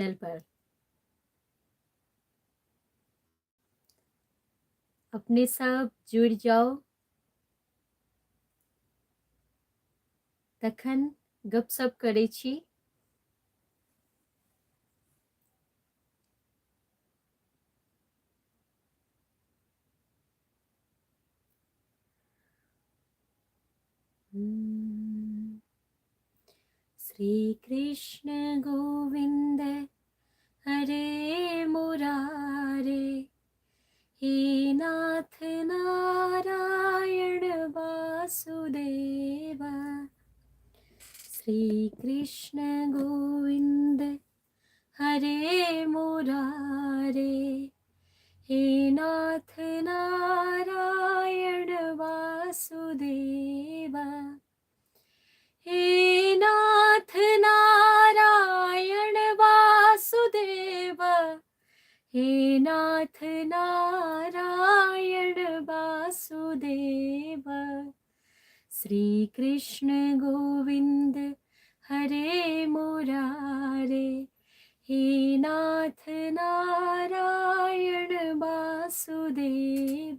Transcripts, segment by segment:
पर अपने सब जुड़ जाओ, तखन गपशप करै छी। श्री कृष्ण गोविंद हरे मुरारे, हे नाथ नारायण वासुदेव। श्री कृष्ण गोविंद हरे मुरारे, हे नाथ नारायण वासुदेव। हे नाथ नारायण वासुदेव, हे नाथ नारायण वासुदेव। श्री कृष्ण गोविंद हरे मुरारे, हे नाथ नारायण वासुदेव।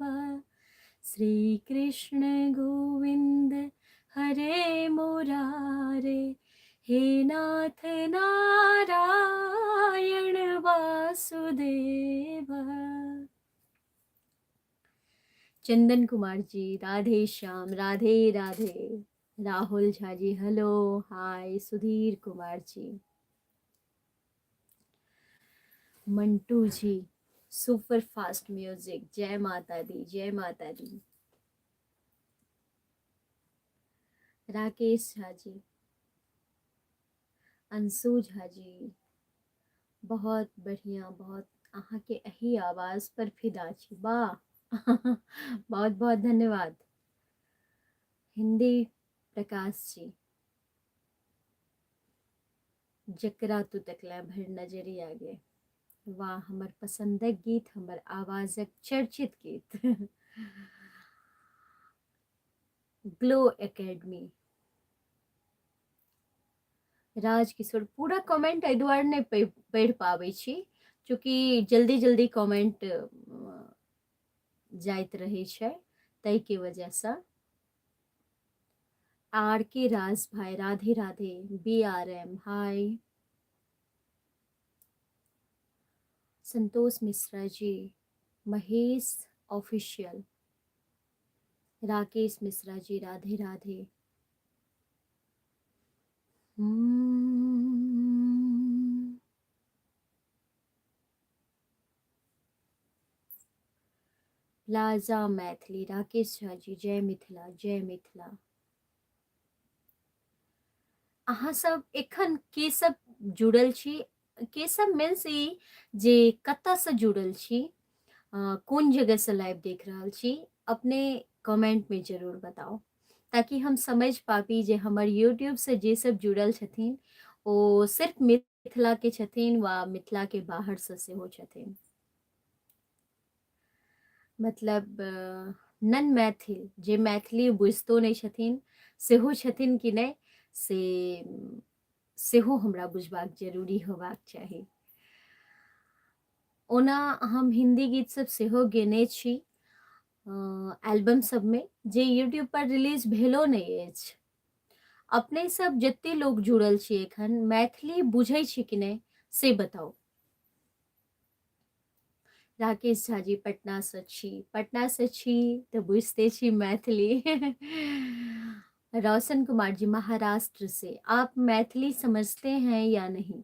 श्री कृष्ण गोविंद हरे मुरारे, हे नाथ नारायण वासुदेव। चंदन कुमार जी राधे श्याम, राधे राधे। Rahul Jha ji hello hi. सुधीर कुमार जी, मंटू जी सुपर फास्ट म्यूजिक, जय माता दी जय माता दी। राकेश झा जी, अंशु झा जी बहुत बढ़िया, बहुत अहाँ के अही आवाज पर फिदा छी, वाह बहुत बहुत धन्यवाद। हिंदी प्रकाश जी, जकरा तू तकला भर नजरी आगे, वाह हमर पसंदक गीत, हमर आवाजक चर्चित गीत ग्लो एकेडमी। राजकिशोर, पूरा कमेंट एहि दुआरे नहीं पढ़ि पाबै छी चूँकि जल्दी जल्दी कमेंट जाइत रहे छै, तै के वजह से। आर के राज भाई राधे राधे। BRM हाय। संतोष मिश्रा जी, महेश ऑफिशियल, राकेश मिश्रा जी राधे राधे। प्लाजा मैथिली, राकेश झा जी जय मिथिला जय मिथिला। अहाँ सब एखन के सब जुड़ल छी, के सब मीन्स ई जे कतऽ से जुड़ल छी, कौन जगह से लाइव देख रहल छी, अपने कमेंट में जरूर बताओ ताकि हम समझ पाबी जे हमर यूट्यूब से जे सब जुड़ल छथिन ओ सिर्फ मिथिला के छथिन वा मिथिला के बाहर से सेहो छथिन। मतलब नन मैथिल जे मैथिली बुझतो नहीं छथिन सेहो छथिन कि नहीं से सेहो हमरा बुझबाक जरूरी होबाक चाही। ओना हम हिंदी गीत सब सेहो गेने छी एल्बम सब में जे यूट्यूब पर रिलीज भेलो नहीं अछि। अपने सब जते लोग जुड़ल छी एखन मैथिली बुझै छी कि नहीं से बताओ। राकेश झा जी पटना से छी, पटना से छी तो बुझते छी मैथिली रोशन कुमार जी महाराष्ट्र से, आप मैथिली समझते हैं या नहीं।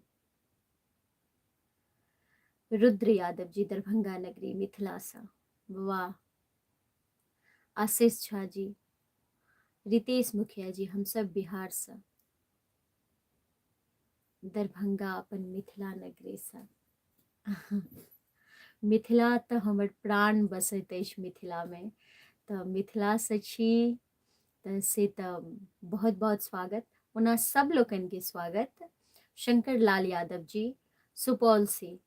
रुद्र यादव जी दरभंगा नगरी मिथिला सा, वाह। आशीष झा जी, रितेश मुखिया जी हम सब बिहार से, दरभंगा अपन मिथिला नगरी सा मिथिला तो हमर प्राण बसैत अछि मिथिला में, तो मिथिला से छी से तो बहुत बहुत स्वागत। ओना सब लोकन के स्वागत। शंकर लाल यादव जी सुपौल से,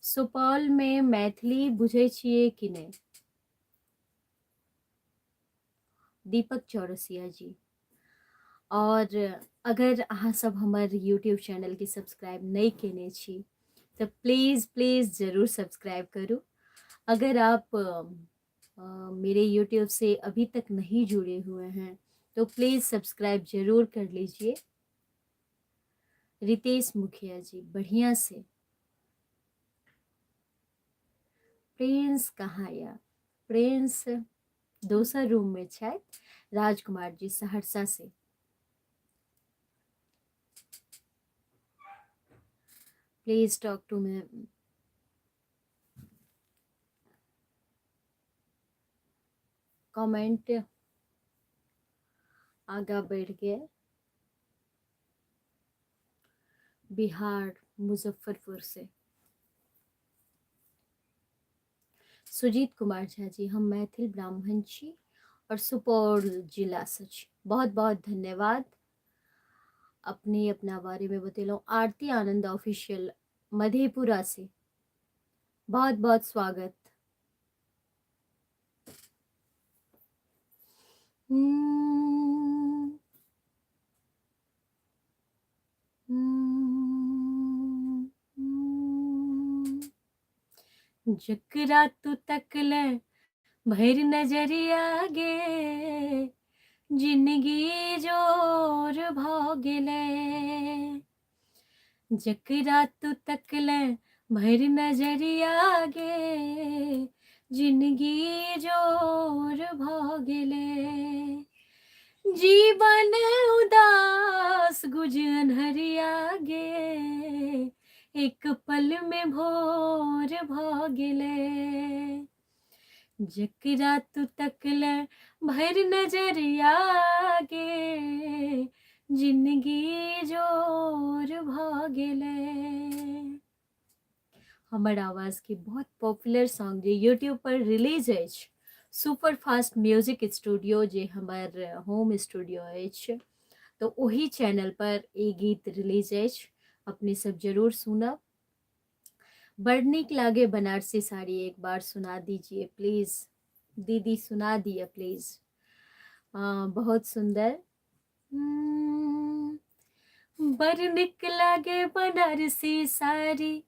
सुपौल में मैथिली बुझे छिए कि नहीं। दीपक चौरसिया जी, और अगर अहाँ सब हमर यूट्यूब चैनल के सब्सक्राइब नहीं केने छी तो प्लीज़ प्लीज़ ज़रूर सब्सक्राइब करूँ। अगर आप मेरे यूट्यूब से अभी तक नहीं जुड़े हुए हैं तो प्लीज़ सब्सक्राइब ज़रूर कर लीजिए। रितेश मुखिया जी बढ़िया से। प्रिंस कहाँ या? प्रिंस दोसर रूम में छथि। राजकुमार जी सहरसा से। Please talk to me. Comment आगा बढ़ गए। बिहार मुजफ्फरपुर से सुजीत कुमार झा जी, हम मैथिल ब्राह्मण छी और सुपौल जिला से छी। बहुत बहुत धन्यवाद। अपने अपना बारे में बतेलो। आरती आनंद ऑफिशियल मधेपुरा से बहुत बहुत स्वागत। हम्म, हम्म, हम्म। जकरा तू तकले भैर नजरिया गे जिंदगी जोर भ गेले। जकरा तू तकले भैर नजरिया गे जिंदगी जोर भ गेले। जीवन उदास गुजन हरिया गे एक पल में भोर भ गेले। जकरा तू तकले भैर नजरिया गे जिंदगी जोर भ गेले। हमर आवाज के बहुत पॉपुलर सॉन्ग जे यूट्यूब पर रिलीज अछि सुपर फास्ट म्यूजिक स्टूडियो जे हमर होम स्टूडियो अछि, तो वही चैनल पर एक गीत रिलीज अछि। अपने सब जरूर सुनब। बड़ नीक लागे बनारसी साड़ी, एक बार सुना दीजिए प्लीज। दीदी सुना दिए प्लीज। बहुत सुंदर। बड़ नीक लागे बनारसी साड़ी,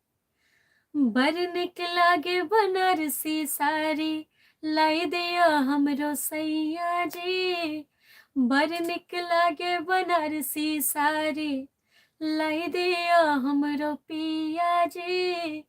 बड़ नीक लागे बनारसी साड़ी, लाई दिया हमरो सैया जी। बड़ नीक लागे बनारसी साड़ी, लाई दिया हमरो पिया जी।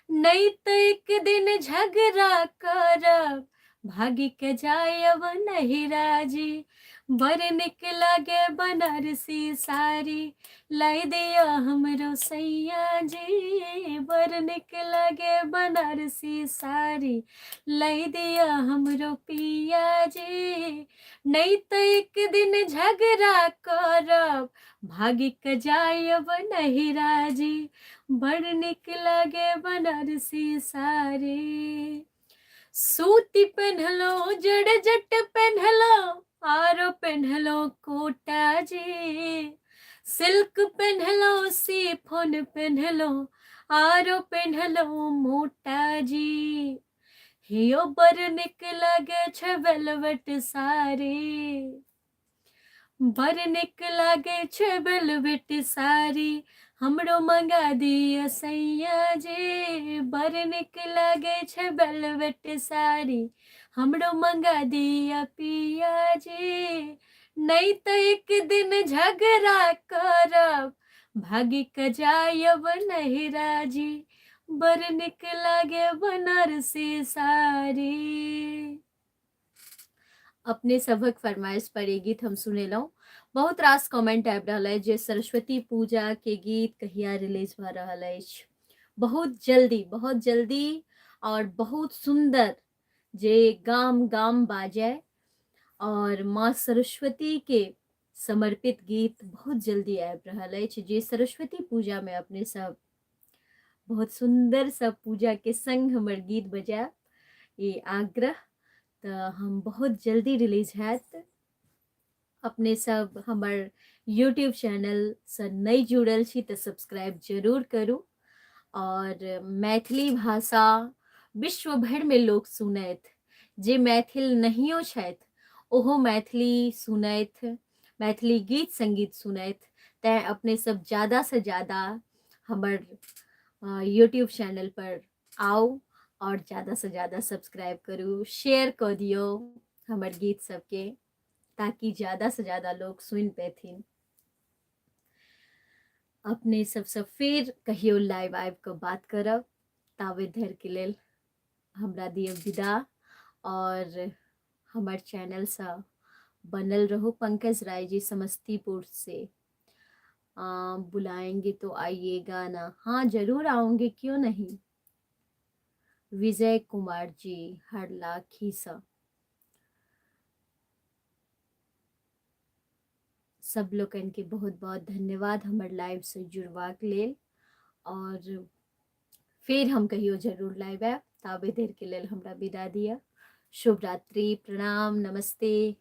नहीं तो एक दिन झगड़ा करब, भागी के जायब नहिरा जी। बड़ नीक लागे बनारसी साड़ी, लाई दिया हमरो सैया जी। बड़ नीक लागे बनारसी साड़ी, लाई दिया हमरो पिया जी। नहीं तो एक दिन झगड़ा करब, भागी के जायब नहिरा जी। बड़ नीक लागे बनारसी साड़ी। सूती पहनलो जट पहनलो आरो पहनलो कोटा जी। सिल्क पहनलो शिफॉन पहनलो आरो पहनलो मोटा जी। हियो बड़ नीक लागे छै वेलवेट साड़ी, बड़ नीक लागे छै वेलवेट साड़ी, हमरो मंगा दिया सैया जी। बड़ नीक लागे छै वेलवेट साड़ी, हमरो मंगा दिया पिया जी। नहीं तो एक दिन झगड़ा करब, भागी के जायब नहिरा जी। बड़ नीक लागे बनारसी साड़ी। अपने सभक फरमाइश पर ये गीत हम सुनेलहुँ। बहुत रास कमेंट आबि रहल अछि जे सरस्वती पूजा के गीत कहिया रिलीज भ रहल अछि। बहुत जल्दी और बहुत सुंदर, जे गाम गाम बाजे और माँ सरस्वती के समर्पित गीत बहुत जल्दी आबि रहल अछि, जे सरस्वती पूजा में अपने सब बहुत सुंदर सब पूजा के संग हमर गीत बजायब, ये आग्रह। तो हम बहुत जल्दी रिलीज हैत। अपने सब हमर यूट्यूब चैनल से नहीं जुड़ल छी तो सब्सक्राइब जरूर करू। और मैथिली भाषा विश्व भर में लोग सुनैत, जे मैथिल नहियो छथि ओहो मैथिली सुनैत, मैथिली गीत संगीत सुनैत, तैं अपने सब ज़्यादा से ज़्यादा हमर यूट्यूब चैनल पर आओ और ज़्यादा से ज़्यादा सब्सक्राइब करू, शेयर कऽ दियौ हमर गीत सबके, ताकि ज़्यादा से ज़्यादा लोग सुनि पेथिन। अपने सबसँ फेर कहियो लाइव आबि कऽ बात करब, ताबे धरिके लेल हमरा दियौ विदा, और हमर चैनलसँ बनल रहो। पंकज राय जी समस्तीपुर से बुलाएंगे तो आइएगा ना, हाँ जरूर आऊंगे, क्यों नहीं। विजय कुमार जी हरलाखी सा, सब लोगन के बहुत बहुत धन्यवाद हमर लाइव से जुड़बाक लेल, और फिर हम कहियो जरूर लाइव आएब, ताबे देर के लेल हमरा विदा दिया। शुभ रात्रि, प्रणाम, नमस्ते।